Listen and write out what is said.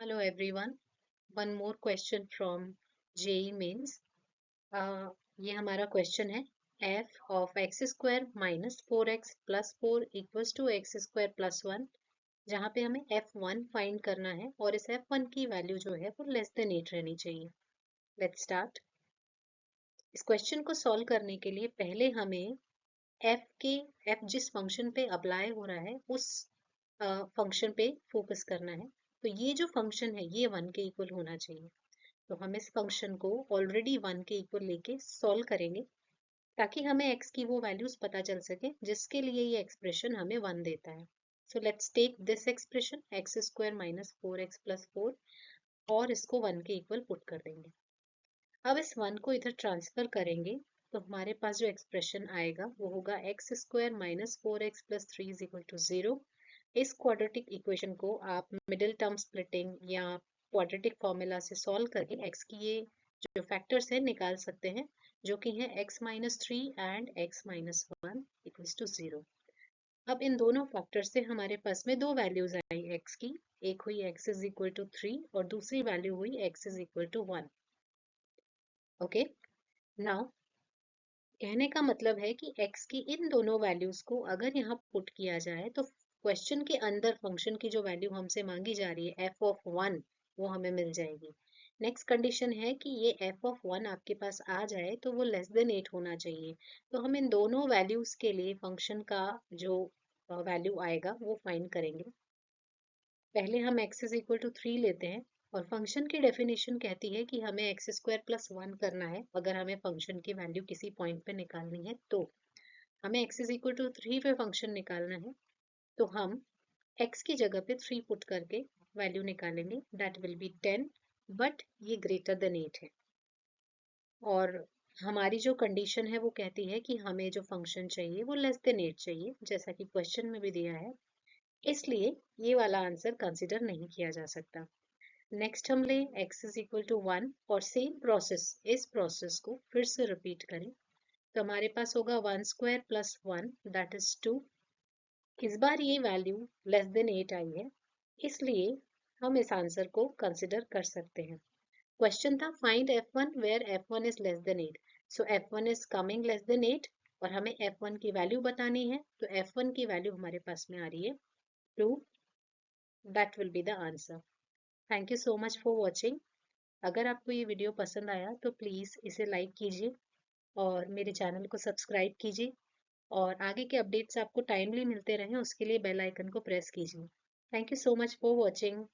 Hello everyone. One more question from JEE Mains. ये हमारा question है f of x square minus 4x plus 4 equals to x square plus 1, जहाँ पे हमें f1 find करना है और इस f1 की वैल्यू जो है वो लेस देन 8 रहनी चाहिए। Let's start. इस क्वेश्चन को सॉल्व करने के लिए पहले हमें f जिस फंक्शन पे अप्लाई हो रहा है उस फंक्शन पे फोकस करना है। तो ये जो फंक्शन है ये 1 के इक्वल होना चाहिए। तो हम इस फंक्शन को ऑलरेडी 1 के इक्वल लेके सॉल्व करेंगे ताकि हमें x की वो वैल्यूज पता चल सके जिसके लिए ये एक्सप्रेशन हमें 1 देता है। So let's take this expression x square minus 4x plus 4 और इसको 1 के इक्वल पुट कर देंगे। अब इस 1 को इधर ट्रांसफर करेंगे तो हमारे पास जो एक्सप्रेशन आएगा वो होगा x square minus 4x plus 3 is equal to 0। इस क्वाड्रेटिक इक्वेशन को आप मिडिल टर्म स्प्लिटिंग या क्वाड्रेटिक फॉर्मूला से सॉल्व करके x की ये जो फैक्टर्स है निकाल सकते हैं, जो कि है x minus 3 and x minus 1 equals to 0। अब इन दोनों फैक्टर से हमारे पास में दो वैल्यूज आई x की, एक हुई x इज इक्वल टू 3 और दूसरी वैल्यू हुई x is equal to 1। Okay, now कहने का मतलब है कि x की इन दोनों वैल्यूज को अगर यहाँ पुट किया जाए तो क्वेश्चन के अंदर फंक्शन की जो वैल्यू हमसे मांगी जा रही है f ऑफ 1 वो हमें मिल जाएगी। नेक्स्ट कंडीशन है कि ये f ऑफ 1 आपके पास आ जाए तो वो लेस देन 8 होना चाहिए। तो हम इन दोनों वैल्यूज के लिए फंक्शन का जो वैल्यू आएगा वो फाइंड करेंगे। पहले हम x इज इक्वल टू 3 लेते हैं और फंक्शन की डेफिनेशन कहती है कि हमें एक्स स्क्वायर प्लस 1 करना है अगर हमें फंक्शन की वैल्यू किसी पॉइंट पे निकालनी है। तो हमें x इज इक्वल टू 3 पे फंक्शन निकालना है, तो हम x की जगह पे 3 पुट करके वैल्यू निकालेंगे, दैट विल बी 10, बट ये ग्रेटर देन 8 है। और हमारी जो कंडीशन है वो कहती है कि हमें जो फंक्शन चाहिए वो लेस देन 8 चाहिए, जैसा कि क्वेश्चन में भी दिया है, इसलिए ये वाला आंसर कंसिडर नहीं किया जा सकता। नेक्स्ट हम ले x इज इक्वल टू 1 और सेम प्रोसेस, इस प्रोसेस को फिर से रिपीट करें तो हमारे पास होगा 1 स्क्वायर प्लस 1 दैट इज 2। इस बार ये वैल्यू लेस देन 8 आई है, इसलिए हम इस आंसर को कंसिडर कर सकते हैं। क्वेश्चन था find f1 where f1 is less than 8, so f1 is coming less than 8 और हमें f1 की वैल्यू बतानी है, तो f1 की वैल्यू हमारे पास में आ रही है 2। That will be the answer. Thank you so much for watching. अगर आपको ये वीडियो पसंद आया तो प्लीज़ इसे लाइक कीजिए और मेरे चैनल को सब्सक्राइब कीजिए और आगे के अपडेट्स आपको टाइमली मिलते रहें उसके लिए बेल आइकन को प्रेस कीजिए। Thank you so much for watching.